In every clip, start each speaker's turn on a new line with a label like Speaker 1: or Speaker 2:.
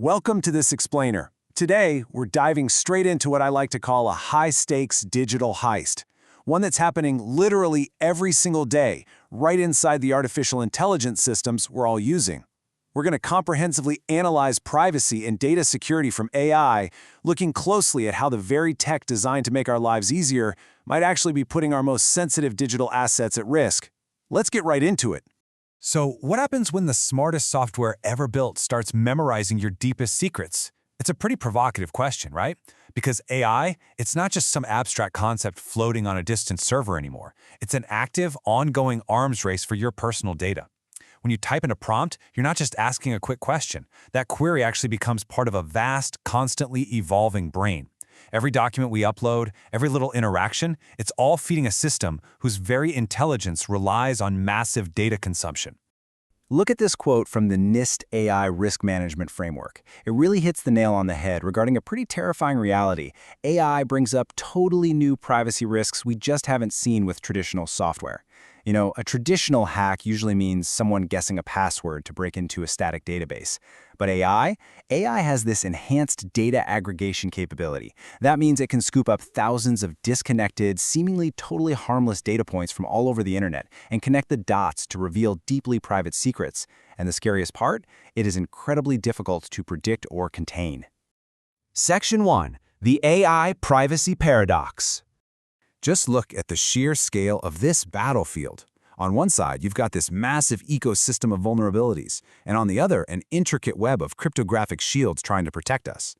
Speaker 1: Welcome to this explainer. Today, we're diving straight into what I like to call a high-stakes digital heist, one that's happening literally every single day, right inside the artificial intelligence systems we're all using. We're going to comprehensively analyze privacy and data security from AI, looking closely at how the very tech designed to make our lives easier might actually be putting our most sensitive digital assets at risk. Let's get right into it.
Speaker 2: So, what happens when the smartest software ever built starts memorizing your deepest secrets? It's a pretty provocative question, right? Because AI, it's not just some abstract concept floating on a distant server anymore. It's an active, ongoing arms race for your personal data. When you type in a prompt, you're not just asking a quick question. That query actually becomes part of a vast, constantly evolving brain. Every document we upload, every little interaction, it's all feeding a system whose very intelligence relies on massive data consumption.
Speaker 3: Look at this quote from the NIST AI Risk Management Framework. It really hits the nail on the head regarding a pretty terrifying reality. AI brings up totally new privacy risks we just haven't seen with traditional software. You know, a traditional hack usually means someone guessing a password to break into a static database. But AI has this enhanced data aggregation capability. That means it can scoop up thousands of disconnected, seemingly totally harmless data points from all over the internet and connect the dots to reveal deeply private secrets. And the scariest part? It is incredibly difficult to predict or contain.
Speaker 2: Section 1. The AI Privacy Paradox. Just look at the sheer scale of this battlefield. On one side, you've got this massive ecosystem of vulnerabilities, and on the other, an intricate web of cryptographic shields trying to protect us.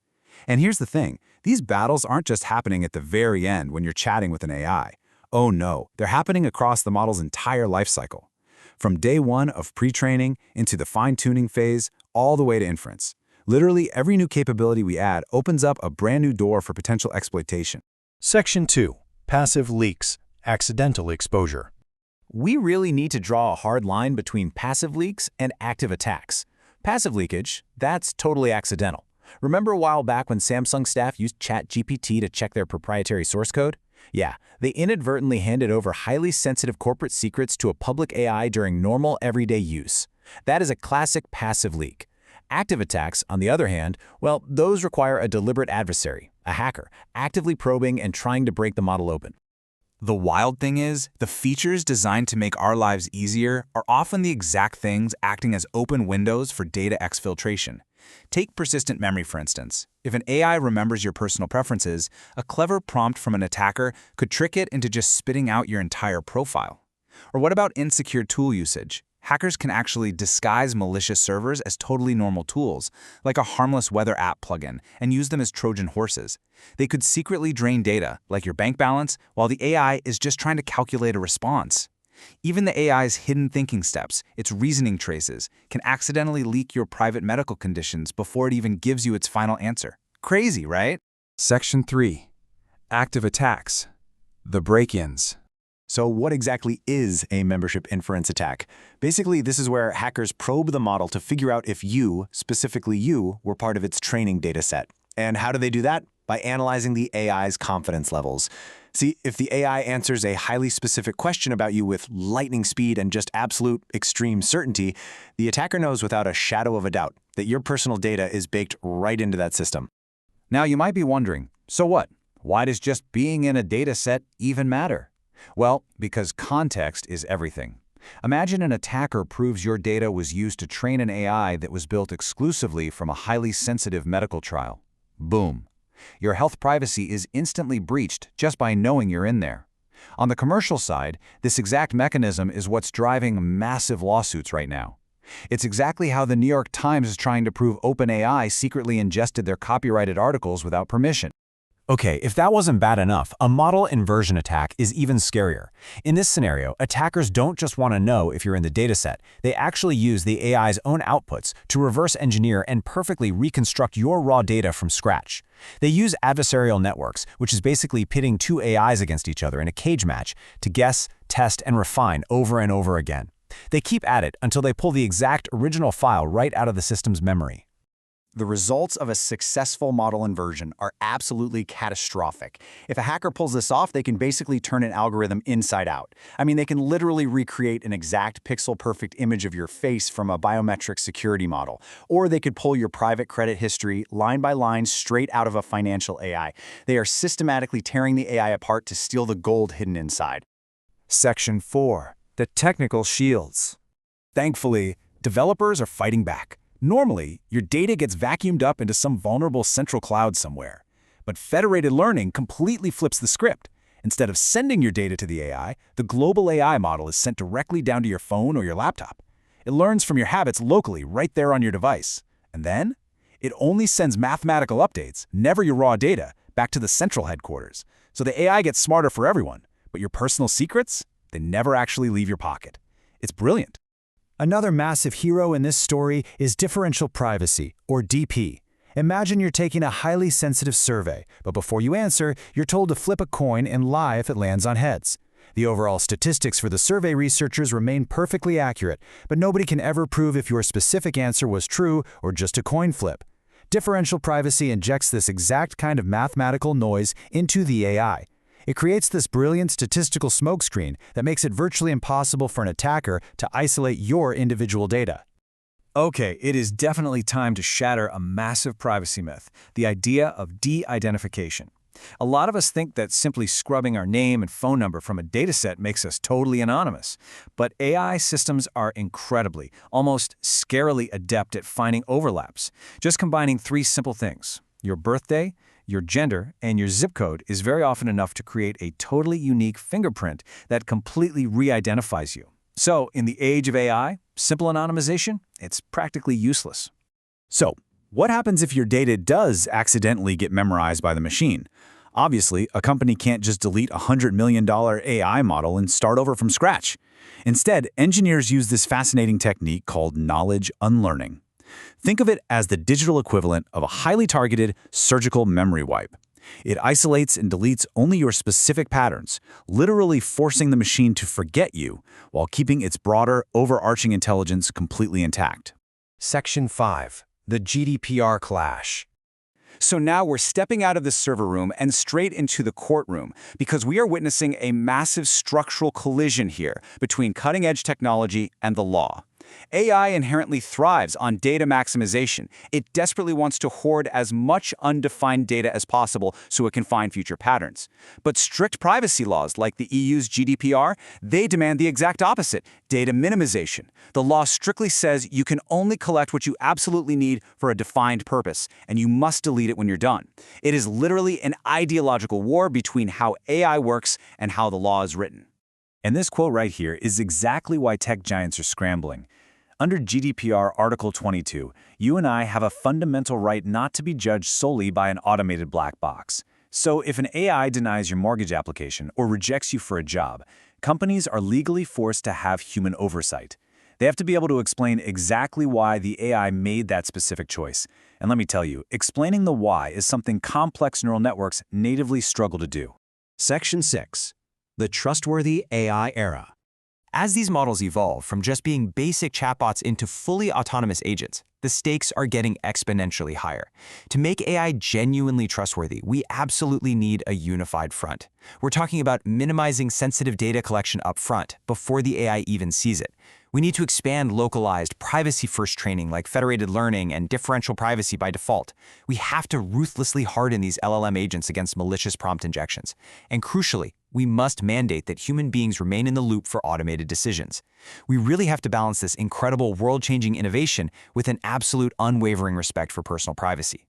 Speaker 2: And here's the thing, these battles aren't just happening at the very end when you're chatting with an AI. Oh no, they're happening across the model's entire lifecycle. From day one of pre-training into the fine-tuning phase, all the way to inference. Literally every new capability we add opens up a brand new door for potential exploitation.
Speaker 4: Section 2. Passive leaks, accidental exposure.
Speaker 3: We really need to draw a hard line between passive leaks and active attacks. Passive leakage, that's totally accidental. Remember a while back when Samsung staff used ChatGPT to check their proprietary source code? Yeah, they inadvertently handed over highly sensitive corporate secrets to a public AI during normal everyday use. That is a classic passive leak. Active attacks, on the other hand, well, those require a deliberate adversary, a hacker, actively probing and trying to break the model open.
Speaker 2: The wild thing is, the features designed to make our lives easier are often the exact things acting as open windows for data exfiltration. Take persistent memory, for instance. If an AI remembers your personal preferences, a clever prompt from an attacker could trick it into just spitting out your entire profile. Or what about insecure tool usage? Hackers can actually disguise malicious servers as totally normal tools, like a harmless weather app plugin, and use them as Trojan horses. They could secretly drain data, like your bank balance, while the AI is just trying to calculate a response. Even the AI's hidden thinking steps, its reasoning traces, can accidentally leak your private medical conditions before it even gives you its final answer. Crazy, right?
Speaker 5: Section 3. Active attacks. The break-ins.
Speaker 1: So what exactly is a membership inference attack? Basically, this is where hackers probe the model to figure out if you, specifically you, were part of its training data set. And how do they do that? By analyzing the AI's confidence levels. See, if the AI answers a highly specific question about you with lightning speed and just absolute extreme certainty, the attacker knows without a shadow of a doubt that your personal data is baked right into that system.
Speaker 2: Now you might be wondering, so what? Why does just being in a data set even matter? Well, because context is everything. Imagine an attacker proves your data was used to train an AI that was built exclusively from a highly sensitive medical trial. Boom. Your health privacy is instantly breached just by knowing you're in there. On the commercial side, this exact mechanism is what's driving massive lawsuits right now. It's exactly how the New York Times is trying to prove OpenAI secretly ingested their copyrighted articles without permission.
Speaker 5: Okay, if that wasn't bad enough, a model inversion attack is even scarier. In this scenario, attackers don't just want to know if you're in the dataset. They actually use the AI's own outputs to reverse engineer and perfectly reconstruct your raw data from scratch. They use adversarial networks, which is basically pitting two AIs against each other in a cage match, to guess, test, and refine over and over again. They keep at it until they pull the exact original file right out of the system's memory.
Speaker 3: The results of a successful model inversion are absolutely catastrophic. If a hacker pulls this off, they can basically turn an algorithm inside out. I mean, they can literally recreate an exact pixel-perfect image of your face from a biometric security model. Or they could pull your private credit history line by line straight out of a financial AI. They are systematically tearing the AI apart to steal the gold hidden inside.
Speaker 5: Section 4. The technical shields. Thankfully, developers are fighting back. Normally, your data gets vacuumed up into some vulnerable central cloud somewhere. But federated learning completely flips the script. Instead of sending your data to the AI, the global AI model is sent directly down to your phone or your laptop. It learns from your habits locally right there on your device. And then, it only sends mathematical updates, never your raw data, back to the central headquarters. So the AI gets smarter for everyone, but your personal secrets, they never actually leave your pocket. It's brilliant.
Speaker 4: Another massive hero in this story is differential privacy, or DP. Imagine you're taking a highly sensitive survey, but before you answer, you're told to flip a coin and lie if it lands on heads. The overall statistics for the survey researchers remain perfectly accurate, but nobody can ever prove if your specific answer was true or just a coin flip. Differential privacy injects this exact kind of mathematical noise into the AI. It creates this brilliant statistical smokescreen that makes it virtually impossible for an attacker to isolate your individual data.
Speaker 5: Okay, it is definitely time to shatter a massive privacy myth, the idea of de-identification. A lot of us think that simply scrubbing our name and phone number from a dataset makes us totally anonymous. But AI systems are incredibly, almost scarily adept at finding overlaps. Just combining 3 simple things: your birthday, your gender, and your zip code is very often enough to create a totally unique fingerprint that completely re-identifies you. So, in the age of AI, simple anonymization, it's practically useless.
Speaker 3: So, what happens if your data does accidentally get memorized by the machine? Obviously, a company can't just delete a $100 million AI model and start over from scratch. Instead, engineers use this fascinating technique called knowledge unlearning. Think of it as the digital equivalent of a highly targeted surgical memory wipe. It isolates and deletes only your specific patterns, literally forcing the machine to forget you while keeping its broader, overarching intelligence completely intact.
Speaker 5: Section 5. The GDPR clash.
Speaker 1: So now we're stepping out of the server room and straight into the courtroom because we are witnessing a massive structural collision here between cutting-edge technology and the law. AI inherently thrives on data maximization. It desperately wants to hoard as much undefined data as possible so it can find future patterns. But strict privacy laws like the EU's GDPR, they demand the exact opposite, data minimization. The law strictly says you can only collect what you absolutely need for a defined purpose, and you must delete it when you're done. It is literally an ideological war between how AI works and how the law is written.
Speaker 5: And this quote right here is exactly why tech giants are scrambling. Under GDPR Article 22, you and I have a fundamental right not to be judged solely by an automated black box. So if an AI denies your mortgage application or rejects you for a job, companies are legally forced to have human oversight. They have to be able to explain exactly why the AI made that specific choice. And let me tell you, explaining the why is something complex neural networks natively struggle to do.
Speaker 6: Section 6. The trustworthy AI era. As these models evolve from just being basic chatbots into fully autonomous agents, the stakes are getting exponentially higher. To make AI genuinely trustworthy, we absolutely need a unified front. We're talking about minimizing sensitive data collection up front, before the AI even sees it. We need to expand localized, privacy-first training like federated learning and differential privacy by default. We have to ruthlessly harden these LLM agents against malicious prompt injections. And crucially, we must mandate that human beings remain in the loop for automated decisions. We really have to balance this incredible world-changing innovation with an absolute unwavering respect for personal privacy.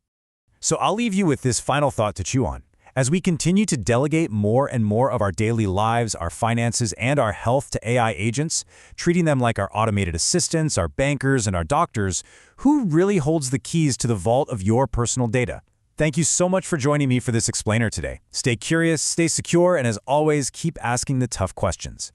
Speaker 5: So I'll leave you with this final thought to chew on. As we continue to delegate more and more of our daily lives, our finances, and our health to AI agents, treating them like our automated assistants, our bankers, and our doctors, who really holds the keys to the vault of your personal data? Thank you so much for joining me for this explainer today. Stay curious, stay secure, and as always, keep asking the tough questions.